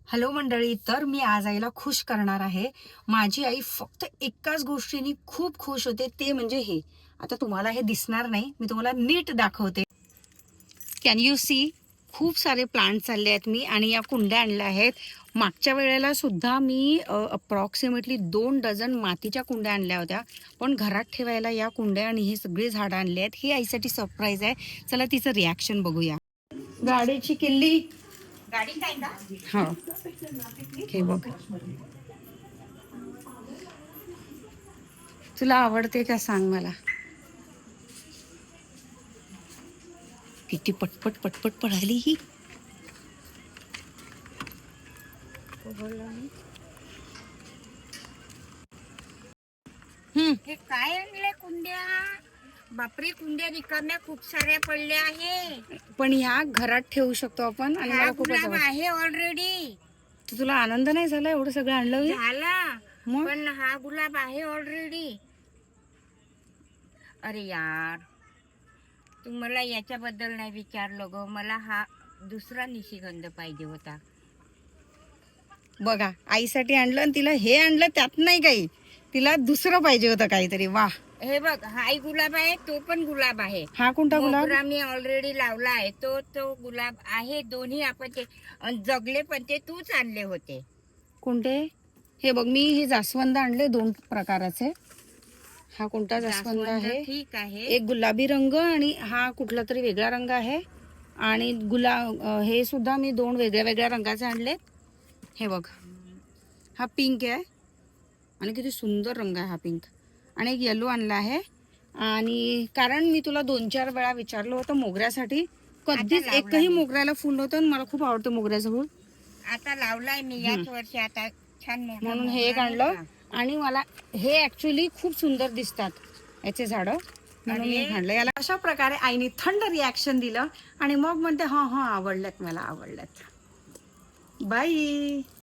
Hello मंडळी, तर मी आज आईला खुश करणार आहे. माझी आई फक्त एकाच गोष्टीने खूप खुश होते, ते म्हणजे हे. आता तुम्हाला हे दिसणार नाही, मी तुम्हाला नीट दाखवते. Can you see? खूप सारे प्लांट चालले आहेत मी आणि या कुंड्या आणल्या आहेत. मागच्या वेळेला सुद्धा मी अप्रॉक्सिमेटली 2 डझन मातीच्या कुंड्या आणल्या होत्या, पण घरात ठेवायला या कुंड्या आणि ही सगळी झाडं आणली आहेत. ही आईसाठी सरप्राईज आहे. चला तिचं रिॲक्शन बघूया. गाडीची किल्ली. गाडी काय का? हा, हे बघ. तुला आवडते का सांग मला. किती पटपट पटपट पळाली ही. हे काय आणले कुंड्या? बापरे, कुंड्या रिकाम्या खूप साऱ्या पडल्या आहे. पण ह्या घरात ठेवू शकतो आपण आणि हा मला खूपच गुलाब आवडतं. आहे ऑलरेडी. तर तुला आनंद नाही झाला एवढं सगळं आणलं मी? झाला, मग पण हा गुलाब आहे ऑलरेडी. अरे यार, तू मला याच्याबद्दल नाही विचारलं ग. मला हा दुसरा निशिगंध पाहिजे होता. बघा, आईसाठी आणलं आणि तिला हे आणलं, त्यात नाही काही. तिला दुसरं पाहिजे होतं काहीतरी. वा, हे बघ, हाही गुलाब आहे, तो पण गुलाब आहे. हा कोणता गुलाब? मोगरा मी ऑलरेडी लावला आहे, तो गुलाब आहे. दोन्ही आपण ते जगले, पण ते तूच आणले होते. कोणते? हे बघ, मी हे जास्वंद आणले 2 प्रकाराचे. हा कोणता जास्वंद आहे? ठीक आहे. एक गुलाबी रंग आणि हा कुठला तरी वेगळा रंग आहे. आणि हे सुद्धा मी 2 वेगळ्या वेगळ्या रंगाचे आणले. हे बघ, हा पिंक आहे आणि किती सुंदर रंग आहे हा पिंक. आणि एक येलो आणला आहे. आणि कारण मी तुला 2-4 वेळा विचारलं होतं मोगऱ्यासाठी, कधीच लावला एकही मी. मोगऱ्याला फुल नव्हतं आणि मला खूप आवडतं मोगऱ्याचं फुल. आता लावलाय मी याच वर्षी. आता छान मोठा म्हणून हे एक मोगरा आणलं. निघाला. आणि मला हे ऍक्च्युली खूप सुंदर दिसतात याचे झाडं, म्हणून मी आणलं याला. अशा प्रकारे आईने थंड रिॲक्शन दिलं आणि मग म्हणते हा हा आवडल्यात, मला आवडल्यात. बाई.